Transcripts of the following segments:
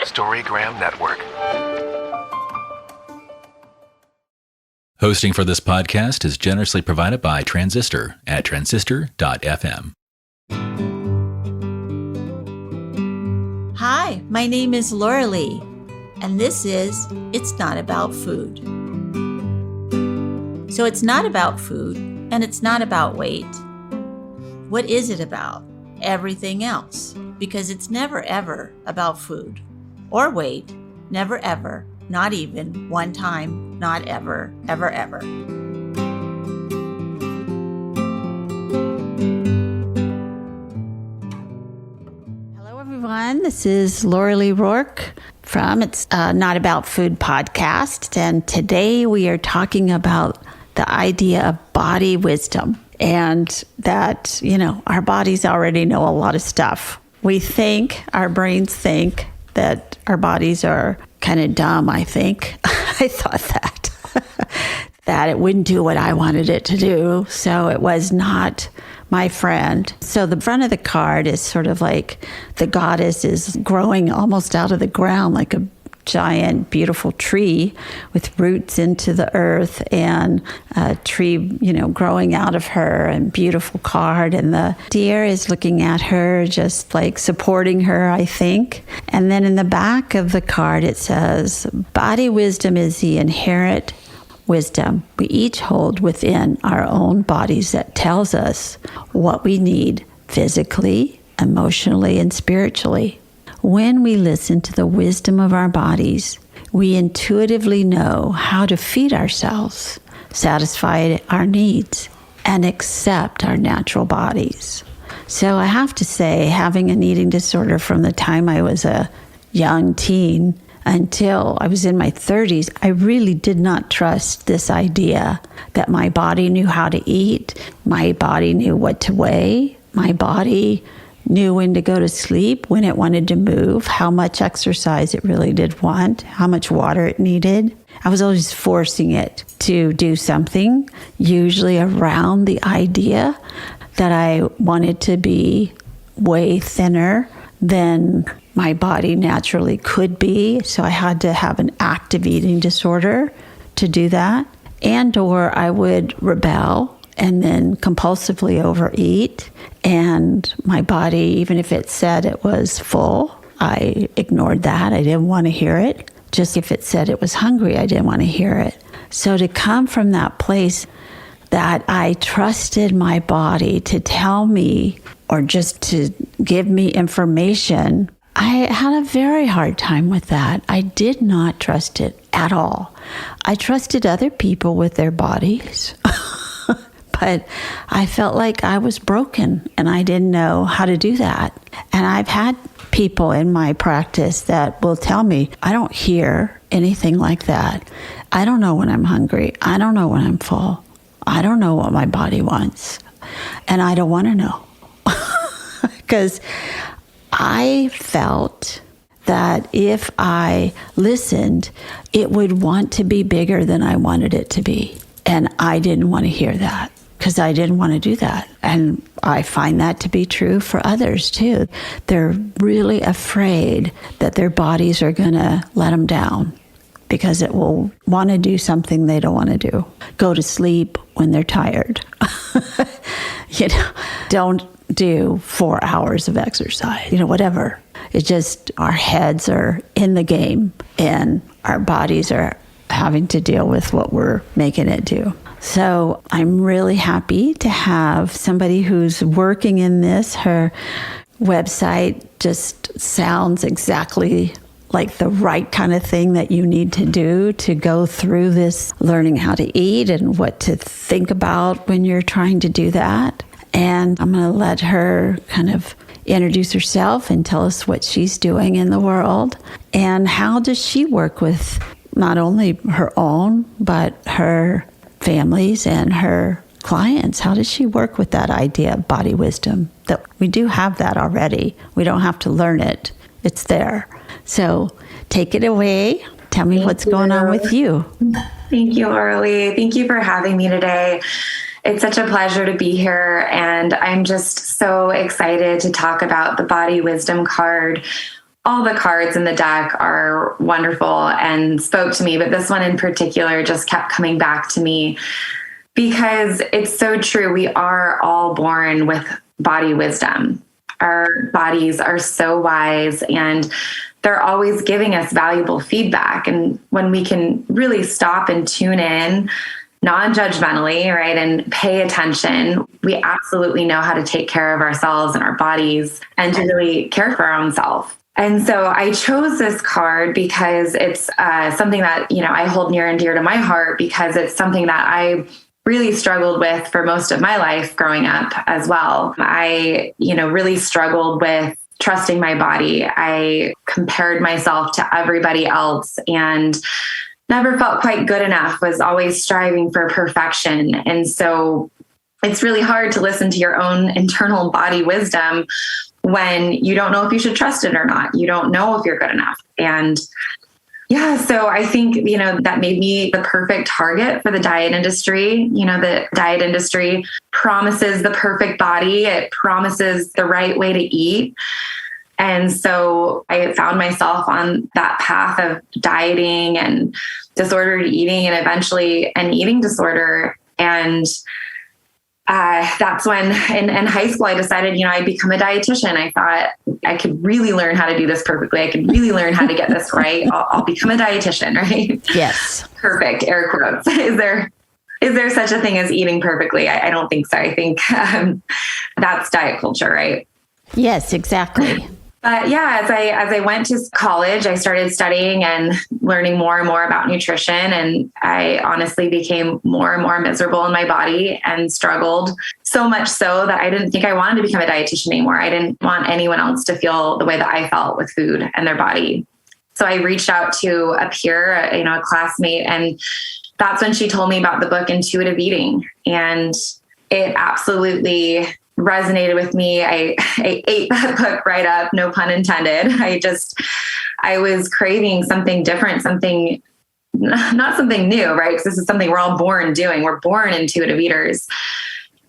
Storygram Network. Hosting for this podcast is generously provided by Transistor at transistor.fm. Hi, my name is Laurelee, and this is It's Not About Food. So it's not about food, and it's not about weight. What is it about? Everything else, because it's never ever about food or weight, never ever, not even one time, not ever, ever, ever. Hello, everyone. This is Laurelee Roark from It's Not About Food podcast, and today we are talking about the idea of body wisdom. And that, our bodies already know a lot of stuff. Our brains think that our bodies are kind of dumb, I think. I thought that it wouldn't do what I wanted it to do. So it was not my friend. So the front of the card is sort of like the goddess is growing almost out of the ground like a giant, beautiful tree with roots into the earth and a tree, growing out of her, and beautiful card. And the deer is looking at her, just like supporting her, I think. And then in the back of the card, it says, body wisdom is the inherent wisdom we each hold within our own bodies that tells us what we need physically, emotionally, and spiritually. When we listen to the wisdom of our bodies, we intuitively know how to feed ourselves, satisfy our needs, and accept our natural bodies. So I have to say, having an eating disorder from the time I was a young teen until I was in my 30s, I really did not trust this idea that my body knew how to eat, my body knew what to weigh, my body knew when to go to sleep, when it wanted to move, how much exercise it really did want, how much water it needed. I was always forcing it to do something, usually around the idea that I wanted to be way thinner than my body naturally could be. So I had to have an active eating disorder to do that. Or I would rebel and then compulsively overeat. And my body, even if it said it was full, I ignored that. I didn't want to hear it. Just if it said it was hungry, I didn't want to hear it. So to come from that place that I trusted my body to tell me or just to give me information, I had a very hard time with that. I did not trust it at all. I trusted other people with their bodies. But I felt like I was broken and I didn't know how to do that. And I've had people in my practice that will tell me, I don't hear anything like that. I don't know when I'm hungry. I don't know when I'm full. I don't know what my body wants. And I don't want to know. Because I felt that if I listened, it would want to be bigger than I wanted it to be. And I didn't want to hear that, because I didn't want to do that. And I find that to be true for others too. They're really afraid that their bodies are going to let them down because it will want to do something they don't want to do. Go to sleep when they're tired. Don't do 4 hours of exercise, whatever. It's just our heads are in the game and our bodies are having to deal with what we're making it do. So I'm really happy to have somebody who's working in this. Her website just sounds exactly like the right kind of thing that you need to do to go through this learning how to eat and what to think about when you're trying to do that. And I'm going to let her kind of introduce herself and tell us what she's doing in the world and how does she work with not only her own, but her families and her clients. How does she work with that idea of body wisdom? That we do have that already. We don't have to learn it. It's there. So take it away. Tell me what's going on with you. Thank you, Laurelee. Thank you for having me today. It's such a pleasure to be here, and I'm just so excited to talk about the body wisdom card. all the cards in the deck are wonderful and spoke to me, but this one in particular just kept coming back to me because it's so true. We are all born with body wisdom. Our bodies are so wise and they're always giving us valuable feedback. And when we can really stop and tune in non-judgmentally, right, and pay attention, we absolutely know how to take care of ourselves and our bodies and to really care for our own self. And so I chose this card because it's something that, I hold near and dear to my heart because it's something that I really struggled with for most of my life growing up as well. I, really struggled with trusting my body. I compared myself to everybody else and never felt quite good enough, was always striving for perfection. And so it's really hard to listen to your own internal body wisdom when you don't know if you should trust it or not. You don't know if you're good enough. And yeah, so I think, that made me the perfect target for the diet industry. The diet industry promises the perfect body. It promises the right way to eat. And so I found myself on that path of dieting and disordered eating and eventually an eating disorder. And that's when in high school, I decided, I'd become a dietitian. I thought I could really learn how to do this perfectly. I could really learn how to get this right. I'll become a dietitian, right? Yes. Perfect. Air quotes. Is there such a thing as eating perfectly? I don't think so. I think that's diet culture, right? Yes, exactly. But yeah, as I went to college, I started studying and learning more and more about nutrition. And I honestly became more and more miserable in my body and struggled so much so that I didn't think I wanted to become a dietitian anymore. I didn't want anyone else to feel the way that I felt with food and their body. So I reached out to a peer, a classmate, and that's when she told me about the book Intuitive Eating. And it absolutely resonated with me. I ate that book right up, no pun intended. I was craving something different, not something new, right? Because this is something we're all born doing. We're born intuitive eaters,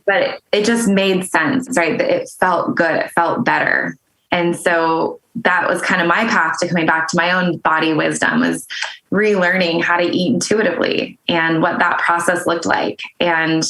but it just made sense, right? It felt good. It felt better. And so that was kind of my path to coming back to my own body wisdom, was relearning how to eat intuitively and what that process looked like. And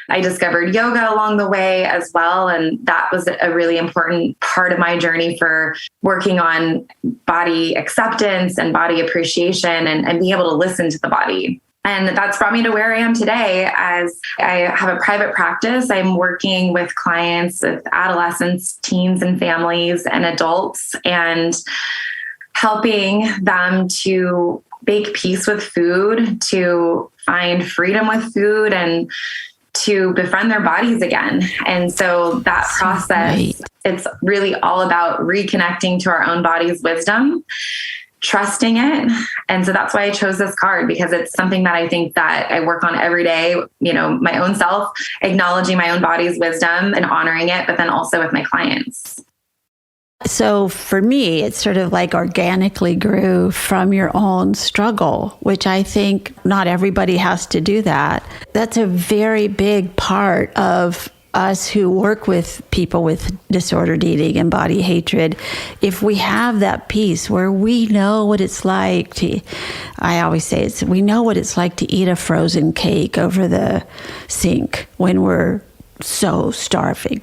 I discovered yoga along the way as well. And that was a really important part of my journey for working on body acceptance and body appreciation and being able to listen to the body. And that's brought me to where I am today. As I have a private practice, I'm working with clients, with adolescents, teens and families and adults, and helping them to make peace with food, to find freedom with food, and to befriend their bodies again. And so that process, it's really all about reconnecting to our own body's wisdom, trusting it. And so that's why I chose this card, because it's something that I think that I work on every day, my own self, acknowledging my own body's wisdom and honoring it, but then also with my clients. So for me, it's sort of like organically grew from your own struggle, which I think not everybody has to do that. That's a very big part of us who work with people with disordered eating and body hatred. If we have that piece where we know what it's like to, I always say we know what it's like to eat a frozen cake over the sink when we're so starving,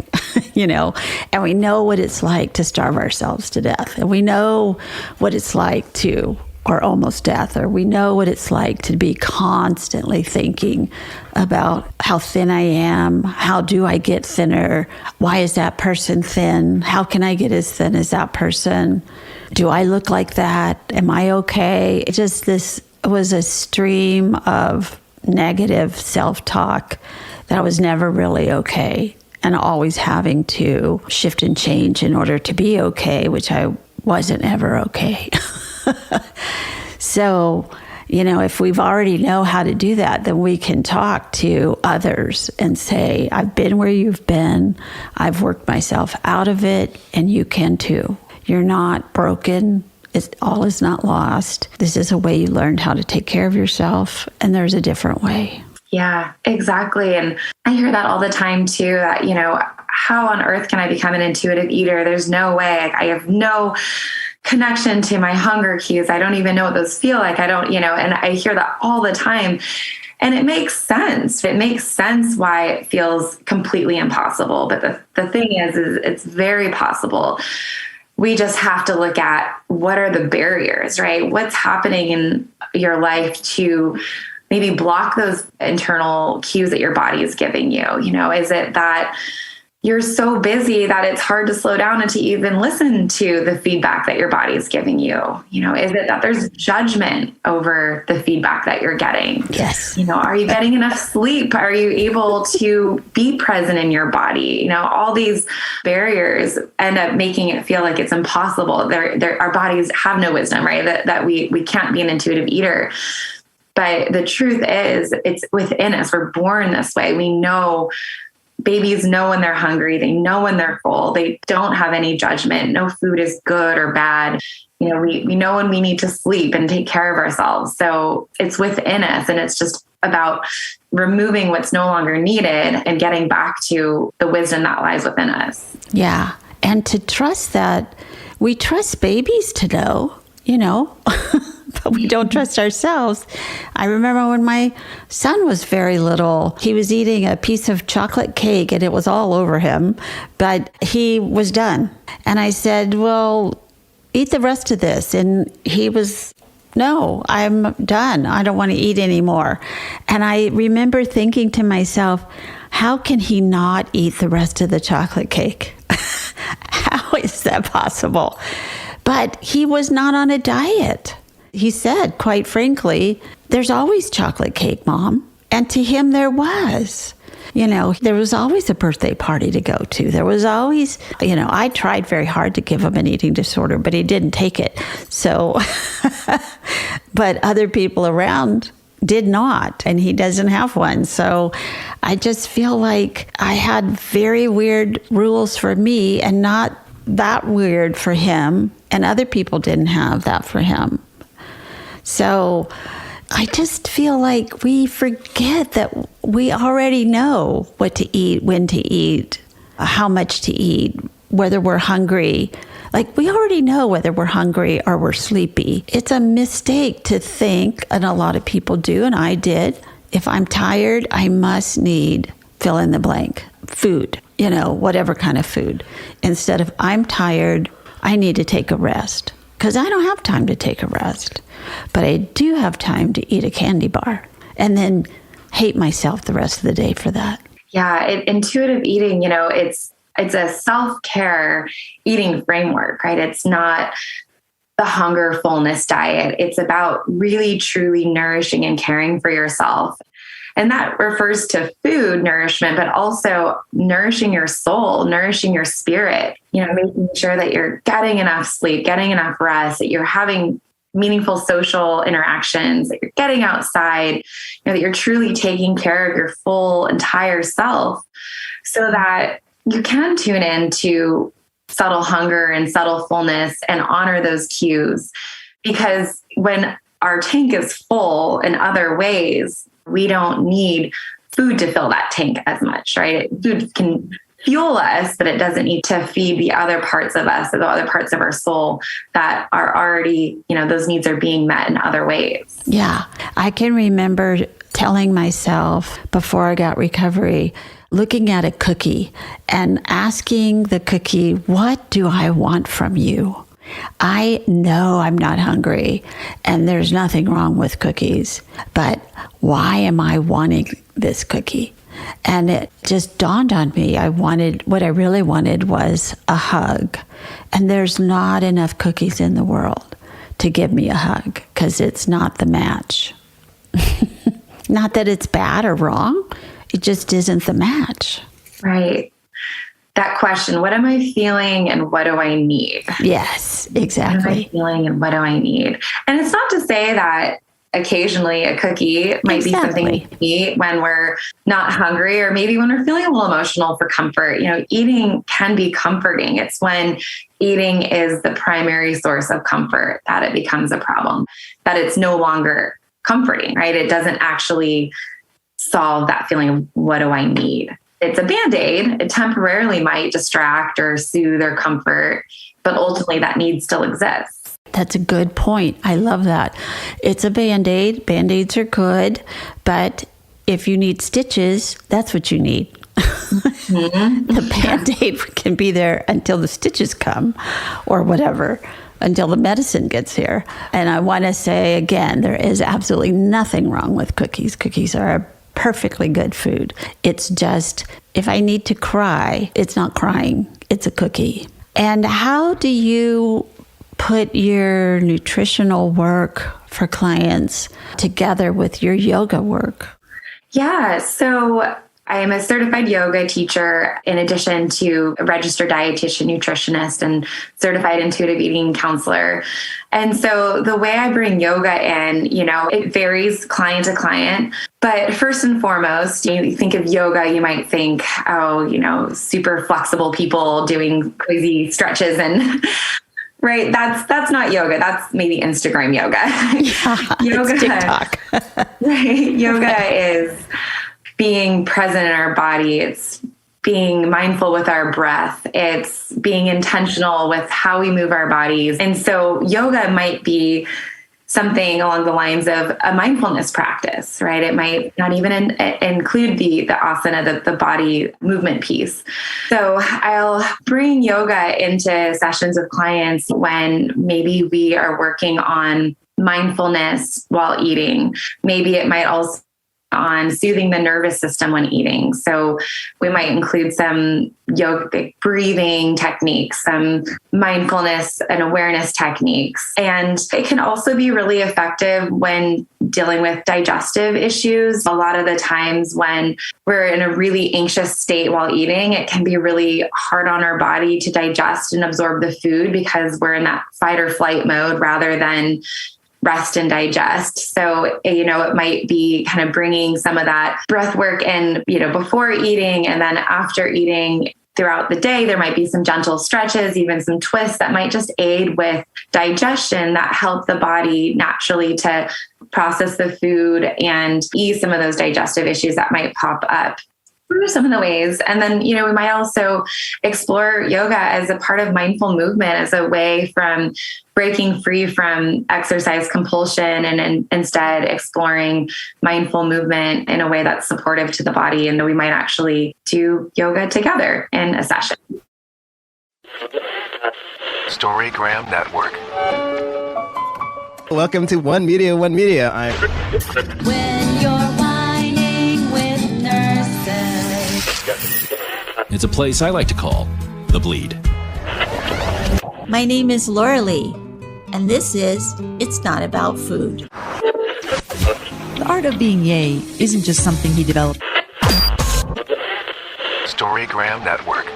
and we know what it's like to starve ourselves to death. And we know what it's like to, or almost death, or we know what it's like to be constantly thinking about how thin I am. How do I get thinner? Why is that person thin? How can I get as thin as that person? Do I look like that? Am I okay? This was a stream of negative self-talk that I was never really okay, and always having to shift and change in order to be okay, which I wasn't ever okay. So, if we've already know how to do that, then we can talk to others and say, I've been where you've been. I've worked myself out of it, and you can too. You're not broken. All is not lost. This is a way you learned how to take care of yourself, and there's a different way. Yeah, exactly. And I hear that all the time too, that, how on earth can I become an intuitive eater? There's no way. I have no connection to my hunger cues. I don't even know what those feel like. I don't, and I hear that all the time. And it makes sense. It makes sense why it feels completely impossible. But the thing is it's very possible. We just have to look at what are the barriers, right? What's happening in your life to maybe block those internal cues that your body is giving you? Is it that you're so busy that it's hard to slow down and to even listen to the feedback that your body is giving you? Is it that there's judgment over the feedback that you're getting? Yes. Are you getting enough sleep? Are you able to be present in your body? All these barriers end up making it feel like it's impossible. Our bodies have no wisdom, right? That we can't be an intuitive eater. But the truth is, it's within us. We're born this way. We know. Babies know when they're hungry. They know when they're full. They don't have any judgment. No food is good or bad. We know when we need to sleep and take care of ourselves. So it's within us, and it's just about removing what's no longer needed and getting back to the wisdom that lies within us. Yeah. And to trust that we trust babies to know, but we don't trust ourselves. I remember when my son was very little, he was eating a piece of chocolate cake and it was all over him, but he was done. And I said, well, eat the rest of this. And he was, no, I'm done. I don't want to eat anymore. And I remember thinking to myself, how can he not eat the rest of the chocolate cake? How is that possible? But he was not on a diet. He said, quite frankly, there's always chocolate cake, Mom. And to him, there was. There was always a birthday party to go to. There was always, I tried very hard to give him an eating disorder, but he didn't take it. So, but other people around did not, and he doesn't have one. So I just feel like I had very weird rules for me and not that weird for him, and other people didn't have that for him. So I just feel like we forget that we already know what to eat, when to eat, how much to eat, whether we're hungry. Like, we already know whether we're hungry or we're sleepy. It's a mistake to think, and a lot of people do, and I did, if I'm tired, I must need fill in the blank, food, whatever kind of food. Instead of I'm tired, I need to take a rest. Because I don't have time to take a rest. But I do have time to eat a candy bar and then hate myself the rest of the day for that. Yeah, intuitive eating, it's a self-care eating framework, right? It's not the hunger fullness diet. It's about really, truly nourishing and caring for yourself. And that refers to food nourishment, but also nourishing your soul, nourishing your spirit, making sure that you're getting enough sleep, getting enough rest, that you're having meaningful social interactions, that you're getting outside, that you're truly taking care of your full entire self so that you can tune into subtle hunger and subtle fullness and honor those cues. Because when our tank is full in other ways, we don't need food to fill that tank as much, right? Food can fuel us, but it doesn't need to feed the other parts of us or the other parts of our soul that are already, those needs are being met in other ways. Yeah. I can remember telling myself before I got recovery, looking at a cookie and asking the cookie, what do I want from you? I know I'm not hungry and there's nothing wrong with cookies, but why am I wanting this cookie? And it just dawned on me. What I really wanted was a hug. And there's not enough cookies in the world to give me a hug because it's not the match. Not that it's bad or wrong. It just isn't the match. Right. That question, what am I feeling and what do I need? Yes, exactly. What am I feeling and what do I need? And it's not to say that occasionally a cookie might be something we eat when we're not hungry or maybe when we're feeling a little emotional for comfort. Eating can be comforting. It's when eating is the primary source of comfort that it becomes a problem, that it's no longer comforting, right? It doesn't actually solve that feeling of what do I need? it's a Band-Aid. It temporarily might distract or soothe or comfort, but ultimately that need still exists. That's a good point. I love that. It's a Band-Aid. Band-Aids are good, but if you need stitches, that's what you need. Mm-hmm. The Band-Aid can be there until the stitches come or whatever, until the medicine gets here. And I want to say again, there is absolutely nothing wrong with cookies. Cookies are a perfectly good food. It's just, if I need to cry, it's not crying, it's a cookie. And how do you put your nutritional work for clients together with your yoga work? Yeah, so I am a certified yoga teacher in addition to a registered dietitian, nutritionist, and certified intuitive eating counselor. And so the way I bring yoga in, it varies client to client. But first and foremost, you think of yoga, you might think, super flexible people doing crazy stretches and right. That's not yoga. That's maybe Instagram yoga. Yeah, yoga, it's TikTok. Right. Yoga is being present in our body. It's being mindful with our breath. It's being intentional with how we move our bodies. And so yoga might be something along the lines of a mindfulness practice, right? It might not even include the asana, the body movement piece. So I'll bring yoga into sessions with clients when maybe we are working on mindfulness while eating. Maybe it might also on soothing the nervous system when eating. So we might include some yogic breathing techniques, some mindfulness and awareness techniques. And it can also be really effective when dealing with digestive issues. A lot of the times when we're in a really anxious state while eating, it can be really hard on our body to digest and absorb the food because we're in that fight or flight mode rather than rest and digest. So, it might be kind of bringing some of that breath work in, before eating and then after eating throughout the day. There might be some gentle stretches, even some twists that might just aid with digestion that help the body naturally to process the food and ease some of those digestive issues that might pop up. Through some of the ways. And then, we might also explore yoga as a part of mindful movement, as a way from breaking free from exercise compulsion and instead exploring mindful movement in a way that's supportive to the body. And we might actually do yoga together in a session. Storygram Network. Welcome to One Media, One Media. When you're whining with nurses. It's a place I like to call The Bleed. My name is Laurelee, and this is It's Not About Food. The art of being yay isn't just something he developed. Storygram Network.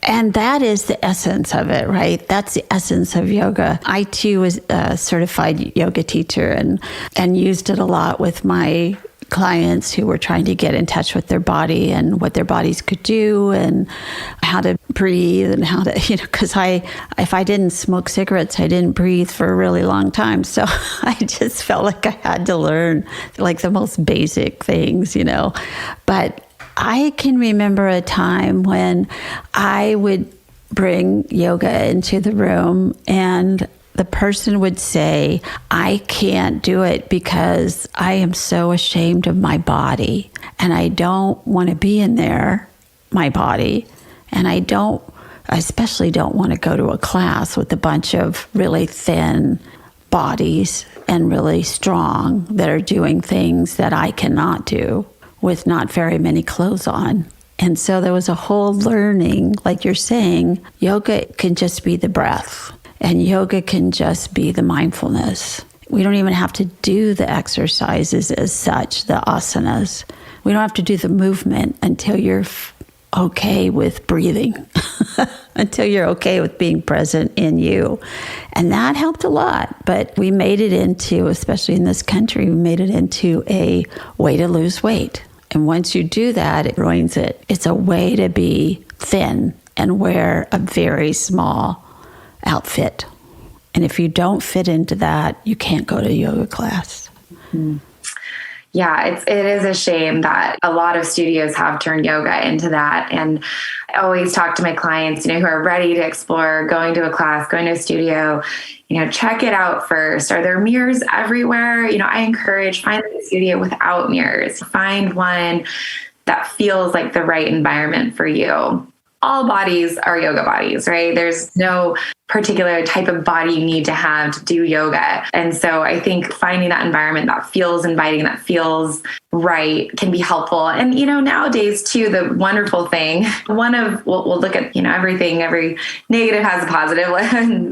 And that is the essence of it, right? That's the essence of yoga. I too was a certified yoga teacher and used it a lot with my clients who were trying to get in touch with their body and what their bodies could do and how to breathe and how to, because if I didn't smoke cigarettes, I didn't breathe for a really long time. So I just felt like I had to learn like the most basic things, But I can remember a time when I would bring yoga into the room and the person would say, I can't do it because I am so ashamed of my body and I don't want to be in there, my body. And I especially don't want to go to a class with a bunch of really thin bodies and really strong that are doing things that I cannot do with not very many clothes on. And so there was a whole learning, like you're saying, yoga can just be the breath. And yoga can just be the mindfulness. We don't even have to do the exercises as such, the asanas. We don't have to do the movement until you're okay with breathing, until you're okay with being present in you. And that helped a lot. But we made it into, especially in this country, we made it into a way to lose weight. And once you do that, it ruins it. It's a way to be thin and wear a very small outfit. And if you don't fit into that, you can't go to yoga class. Yeah, it is a shame that a lot of studios have turned yoga into that. And I always talk to my clients, who are ready to explore going to a class, going to a studio, check it out first. Are there mirrors everywhere? I encourage find a studio without mirrors. Find one that feels like the right environment for you. All bodies are yoga bodies, right? There's no particular type of body you need to have to do yoga. And so I think finding that environment that feels inviting, that feels right can be helpful. And, nowadays too, the wonderful thing, we'll look at, everything, every negative has a positive.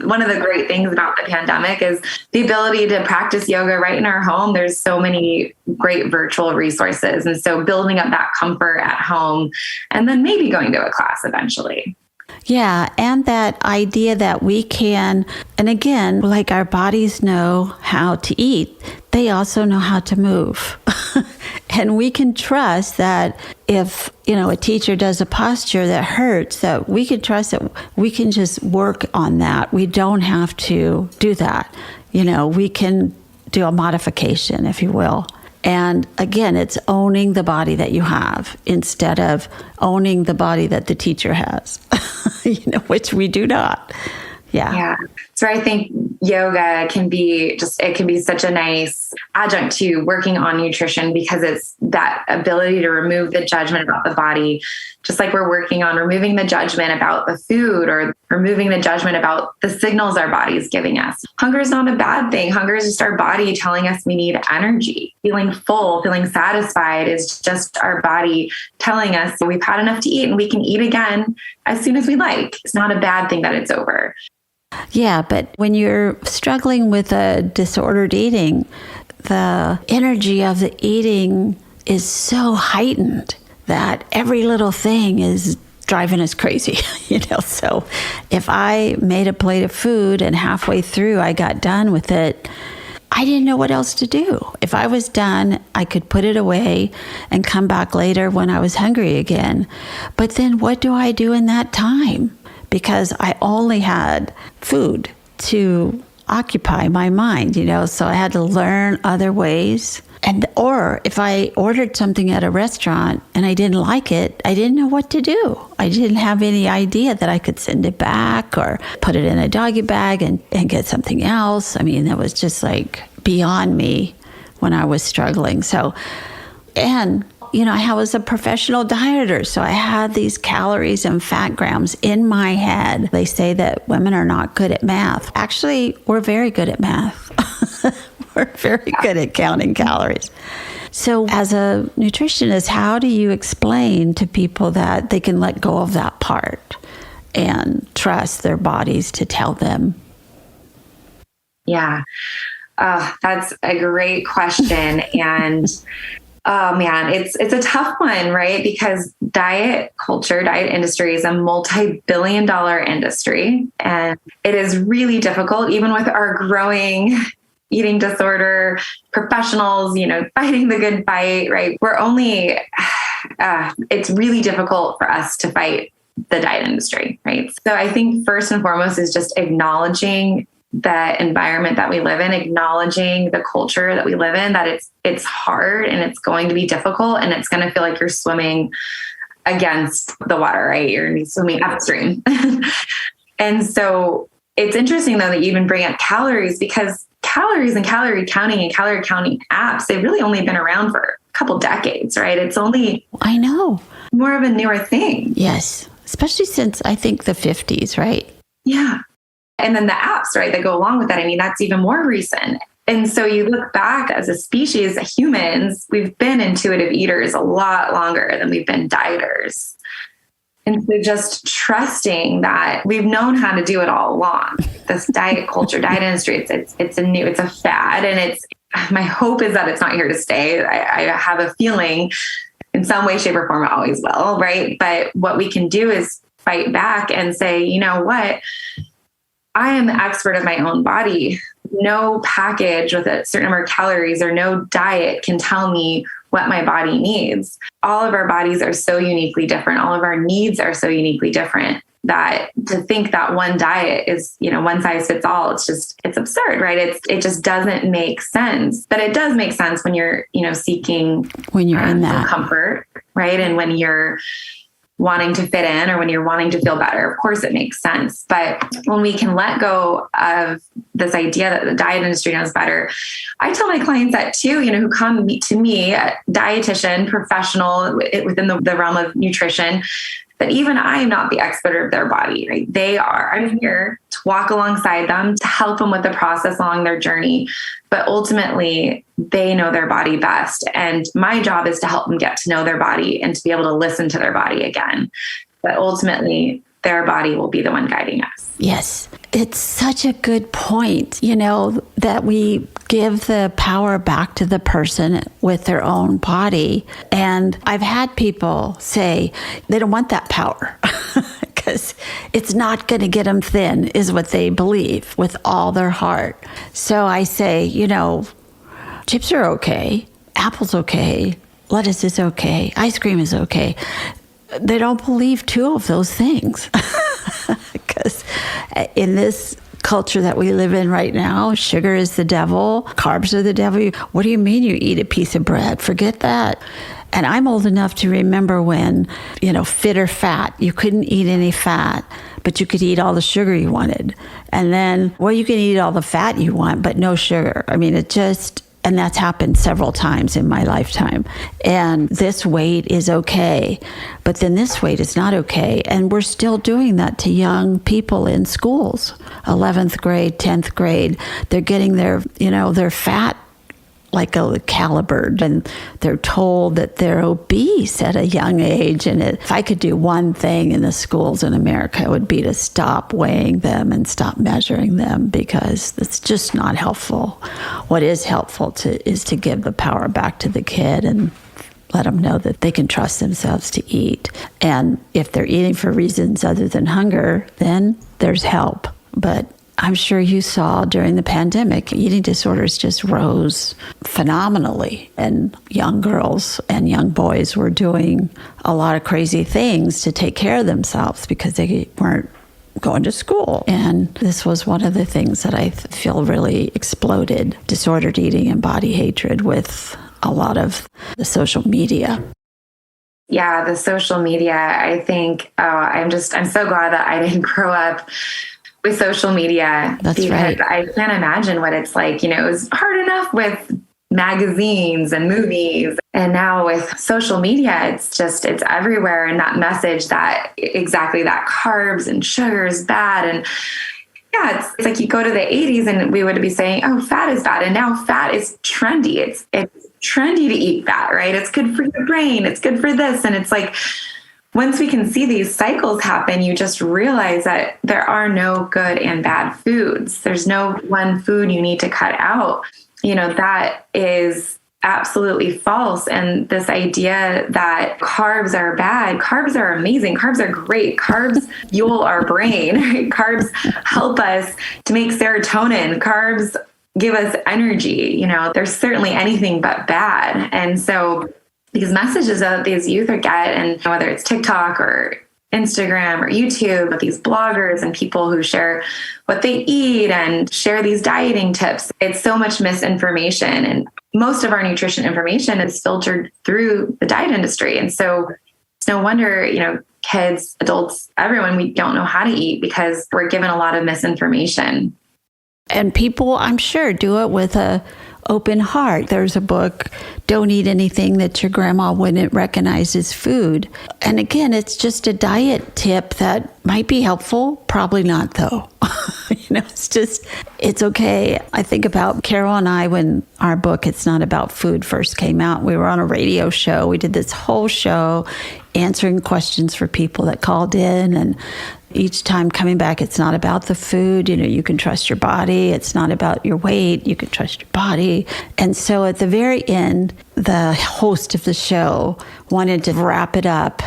One of the great things about the pandemic is the ability to practice yoga right in our home. There's so many great virtual resources. And so building up that comfort at home and then maybe going to a class eventually. Yeah, and that idea that we can, and again, like our bodies know how to eat, they also know how to move. And we can trust that if, a teacher does a posture that hurts, that we can trust that we can just work on that. We don't have to do that. We can do a modification, if you will. And again, it's owning the body that you have instead of owning the body that the teacher has, which we do not. Yeah. So I think yoga can be such a nice adjunct to working on nutrition because it's that ability to remove the judgment about the body, just like we're working on removing the judgment about the food or removing the judgment about the signals our body is giving us. Hunger is not a bad thing. Hunger is just our body telling us we need energy. Feeling full, feeling satisfied is just our body telling us we've had enough to eat and we can eat again as soon as we like. It's not a bad thing that it's over. Yeah, but when you're struggling with a disordered eating, the energy of the eating is so heightened that every little thing is driving us crazy, So if I made a plate of food and halfway through I got done with it, I didn't know what else to do. If I was done, I could put it away and come back later when I was hungry again. But then what do I do in that time? Because I only had food to occupy my mind, so I had to learn other ways. Or if I ordered something at a restaurant and I didn't like it, I didn't know what to do. I didn't have any idea that I could send it back or put it in a doggy bag and get something else. I mean, that was just like beyond me when I was struggling. I was a professional dieter, so I had these calories and fat grams in my head. They say that women are not good at math. Actually, we're very good at math. We're very good at counting calories. So as a nutritionist, how do you explain to people that they can let go of that part and trust their bodies to tell them? Yeah, that's a great question. And oh man, it's a tough one, right? Because diet industry is a multi-billion-dollar industry. And it is really difficult, even with our growing eating disorder professionals, fighting the good fight, right? It's really difficult for us to fight the diet industry, right? So I think first and foremost is just acknowledging the environment that we live in, acknowledging the culture that we live in, that it's hard and it's going to be difficult and it's going to feel like you're swimming against the water, right? You're swimming upstream. And so it's interesting though that you even bring up calories, because calories and calorie counting apps, they've really only been around for a couple decades, right? It's only, I know, more of a newer thing. Yes, especially since I think the 50s, right? Yeah. And then the apps, right, that go along with that. I mean, that's even more recent. And so you look back as a species, humans, we've been intuitive eaters a lot longer than we've been dieters. And so just trusting that we've known how to do it all along. This diet culture, diet industry, it's a fad. And my hope is that it's not here to stay. I have a feeling in some way, shape or form, it always will, right? But what we can do is fight back and say, you know what? I am the expert of my own body. No package with a certain number of calories or no diet can tell me what my body needs. All of our bodies are so uniquely different. All of our needs are so uniquely different. that to think that one diet is, one size fits all. It's absurd, right? It just doesn't make sense. But it does make sense when you're, seeking when you're in that comfort, right? And when you're wanting to fit in or when you're wanting to feel better, of course it makes sense. But when we can let go of this idea that the diet industry knows better, I tell my clients that too, who come to me, a dietitian, professional within the realm of nutrition, that even I am not the expert of their body, right? They are. I'm here to walk alongside them, to help them with the process along their journey. But ultimately, they know their body best. And my job is to help them get to know their body and to be able to listen to their body again. But ultimately, their body will be the one guiding us. Yes. It's such a good point, that we give the power back to the person with their own body. And I've had people say they don't want that power because it's not going to get them thin, is what they believe with all their heart. So I say, chips are okay, apples okay, lettuce is okay, ice cream is okay. They don't believe two of those things. Because in this culture that we live in right now, sugar is the devil, carbs are the devil. What do you mean you eat a piece of bread? Forget that. And I'm old enough to remember when, fit or fat, you couldn't eat any fat, but you could eat all the sugar you wanted. And then, you can eat all the fat you want, but no sugar. I mean, and that's happened several times in my lifetime. And this weight is okay, but then this weight is not okay. And we're still doing that to young people in schools, 11th grade, 10th grade. They're getting their fat like a calibered, and they're told that they're obese at a young age. And if I could do one thing in the schools in America, it would be to stop weighing them and stop measuring them, because it's just not helpful. What is helpful is to give the power back to the kid and let them know that they can trust themselves to eat. And if they're eating for reasons other than hunger, then there's help. But I'm sure you saw during the pandemic, eating disorders just rose phenomenally. And young girls and young boys were doing a lot of crazy things to take care of themselves because they weren't going to school. And this was one of the things that I feel really exploded, disordered eating and body hatred, with a lot of the social media. Yeah, the social media, I think, I'm so glad that I didn't grow up with social media. That's because right. I can't imagine what it's like. It was hard enough with magazines and movies. And now with social media, it's everywhere. And that message that exactly that carbs and sugar is bad. And yeah, it's like you go to the 80s and we would be saying, oh, fat is bad. And now fat is trendy. It's trendy to eat fat, right? It's good for your brain. It's good for this. And it's like, once we can see these cycles happen, you just realize that there are no good and bad foods. There's no one food you need to cut out. That is absolutely false. And this idea that carbs are bad, carbs are amazing. Carbs are great. Carbs fuel our brain. Right? Carbs help us to make serotonin. Carbs give us energy. There's certainly anything but bad. And so these messages that these youth are and whether it's TikTok or Instagram or YouTube, with these bloggers and people who share what they eat and share these dieting tips, it's so much misinformation. And most of our nutrition information is filtered through the diet industry. And so it's no wonder, kids, adults, everyone, we don't know how to eat because we're given a lot of misinformation. And people, I'm sure, do it with a open heart. There's a book, Don't Eat Anything That Your Grandma Wouldn't Recognize as Food. And again, it's just a diet tip that might be helpful. Probably not, though. It's okay. I think about Carol and I when our book, It's Not About Food, first came out. We were on a radio show. We did this whole show answering questions for people that called in, and each time coming back, it's not about the food. You can trust your body. It's not about your weight. You can trust your body. And so at the very end, the host of the show wanted to wrap it up.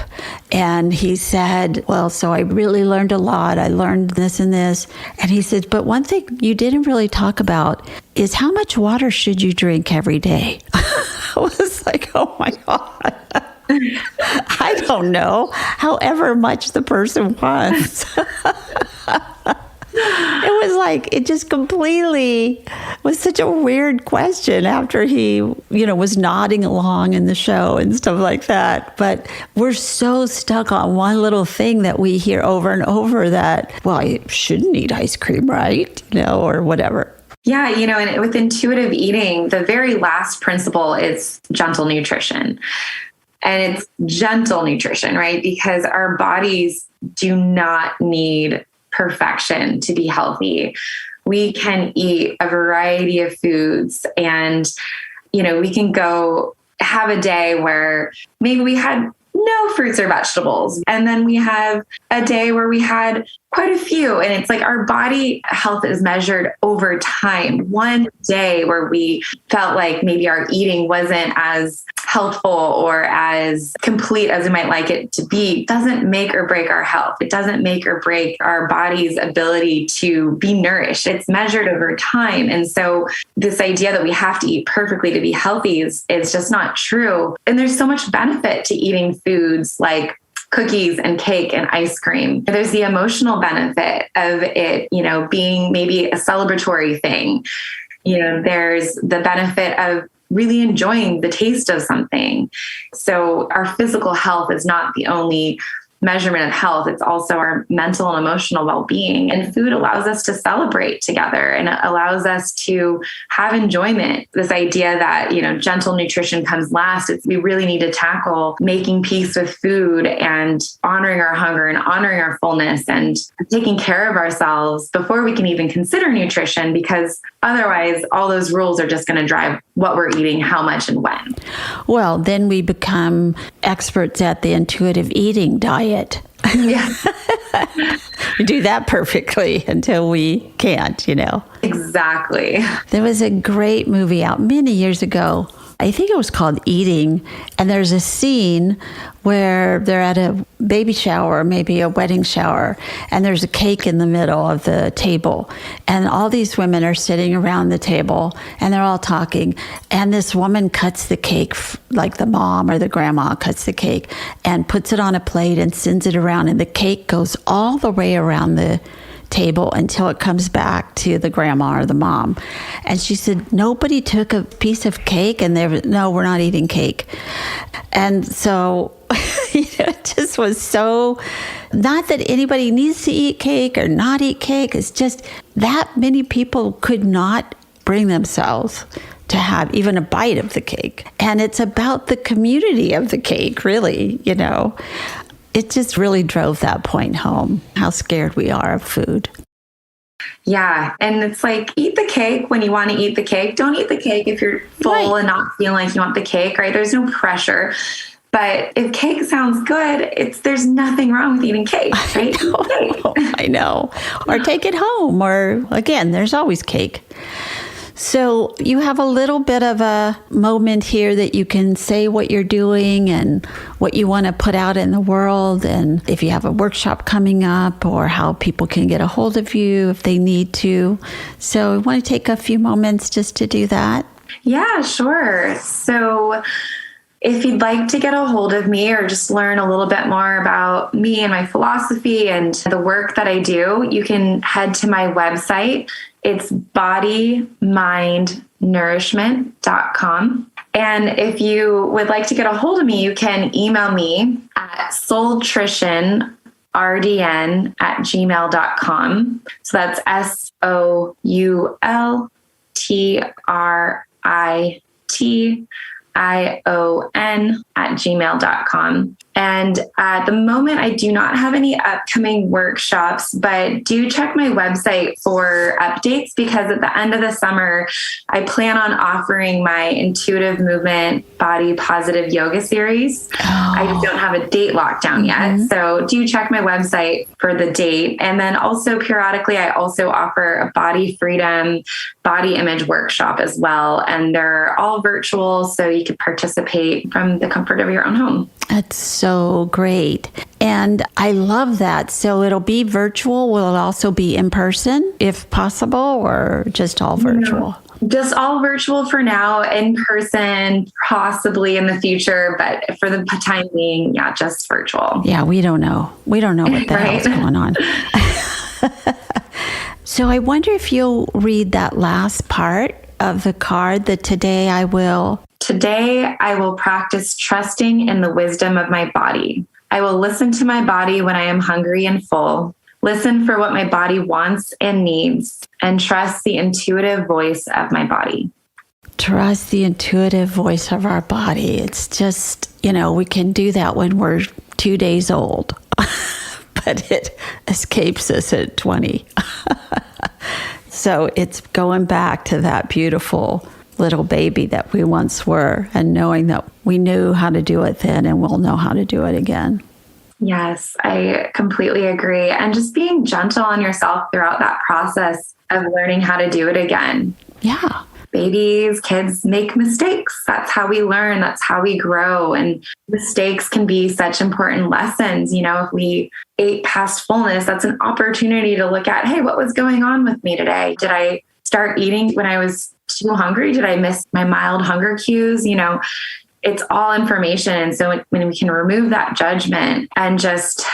And he said, well, so I really learned a lot. I learned this and this. And he said, but one thing you didn't really talk about is how much water should you drink every day? I was like, oh my God. I don't know, however much the person wants. It was like, it just completely was such a weird question after he, was nodding along in the show and stuff like that. But we're so stuck on one little thing that we hear over and over that, well, you shouldn't eat ice cream, right? Or whatever. Yeah, and with intuitive eating, the very last principle is gentle nutrition. And it's gentle nutrition, right? Because our bodies do not need perfection to be healthy. We can eat a variety of foods and, we can go have a day where maybe we had no fruits or vegetables. And then we have a day where we had quite a few. And it's like our body health is measured over time. One day where we felt like maybe our eating wasn't as healthful or as complete as we might like it to be doesn't make or break our health. It doesn't make or break our body's ability to be nourished. It's measured over time. And so this idea that we have to eat perfectly to be healthy is just not true. And there's so much benefit to eating foods like cookies and cake and ice cream. There's the emotional benefit of it, being maybe a celebratory thing. There's the benefit of really enjoying the taste of something. So our physical health is not the only measurement of health. It's also our mental and emotional well-being. And food allows us to celebrate together and it allows us to have enjoyment. This idea that, gentle nutrition comes last. We really need to tackle making peace with food and honoring our hunger and honoring our fullness and taking care of ourselves before we can even consider nutrition, because otherwise all those rules are just going to drive what we're eating, how much and when. Well, then we become experts at the intuitive eating diet. Yeah. We do that perfectly until we can't, Exactly. There was a great movie out many years ago. I think it was called Eating. And there's a scene where they're at a baby shower, maybe a wedding shower, and there's a cake in the middle of the table. And all these women are sitting around the table and they're all talking. And this woman cuts the cake, like the mom or the grandma cuts the cake and puts it on a plate and sends it around. And the cake goes all the way around the table until it comes back to the grandma or the mom. And she said, nobody took a piece of cake and no, we're not eating cake. And so it just was so, not that anybody needs to eat cake or not eat cake. It's just that many people could not bring themselves to have even a bite of the cake. And it's about the community of the cake, really, It just really drove that point home, how scared we are of food. Yeah. And it's like, eat the cake when you want to eat the cake. Don't eat the cake if you're full and not feeling like you want the cake, right? There's no pressure. But if cake sounds good, there's nothing wrong with eating cake, right? I know. Or take it home. Or again, there's always cake. So you have a little bit of a moment here that you can say what you're doing and what you want to put out in the world, and if you have a workshop coming up or how people can get a hold of you if they need to. So I want to take a few moments just to do that. Yeah, sure. So if you'd like to get a hold of me or just learn a little bit more about me and my philosophy and the work that I do, you can head to my website. It's bodymindnourishment.com. And if you would like to get a hold of me, you can email me at soultritionrdn@gmail.com. So that's SOULTRITION@gmail.com. And at the moment, I do not have any upcoming workshops, but do check my website for updates, because at the end of the summer, I plan on offering my intuitive movement body positive yoga series. I just don't have a date locked down yet. So do check my website for the date. And then also periodically, I also offer a body freedom, body image workshop as well. And they're all virtual, so you can participate from the comfort of your own home. That's so great. And I love that. So it'll be virtual. Will it also be in person if possible, or just all virtual? Just all virtual for now, in person, possibly in the future, but for the time being, yeah, just virtual. Yeah, we don't know. We don't know what the hell's going on. So I wonder if you'll read that last part of the card, that today I will practice trusting in the wisdom of my body. I will listen to my body when I am hungry and full. Listen for what my body wants and needs, and trust the intuitive voice of my body. Trust the intuitive voice of our body. It's just, we can do that when we're 2 days old, but it escapes us at 20. So it's going back to that beautiful little baby that we once were, and knowing that we knew how to do it then and we'll know how to do it again. Yes, I completely agree. And just being gentle on yourself throughout that process of learning how to do it again. Yeah. Babies, kids make mistakes. That's how we learn. That's how we grow. And mistakes can be such important lessons. If we ate past fullness, that's an opportunity to look at, hey, what was going on with me today? Did I start eating when I was too hungry? Did I miss my mild hunger cues? It's all information. And so when we can remove that judgment and just,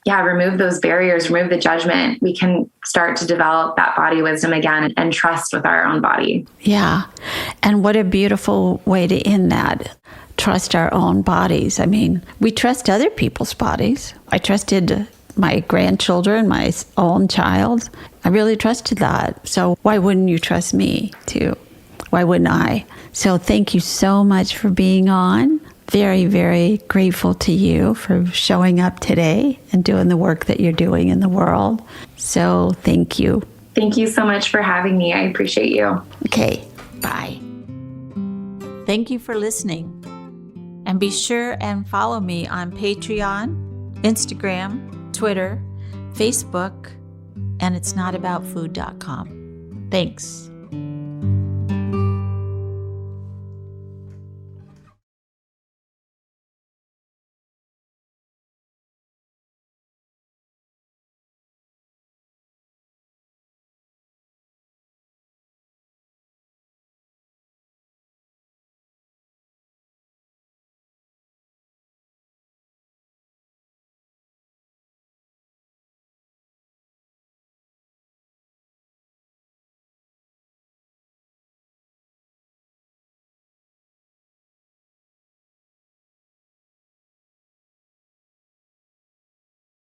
remove those barriers, remove the judgment, we can start to develop that body wisdom again and trust with our own body. Yeah. And what a beautiful way to end that. Trust our own bodies. I mean, we trust other people's bodies. I trusted my grandchildren, my own child. I really trusted that. So why wouldn't you trust me too? Why wouldn't I? So thank you so much for being on. Very, very grateful to you for showing up today and doing the work that you're doing in the world. So thank you. Thank you so much for having me. I appreciate you. Okay, bye. Thank you for listening. And be sure and follow me on Patreon, Instagram, Twitter, Facebook, and itsnotaboutfood.com. Thanks.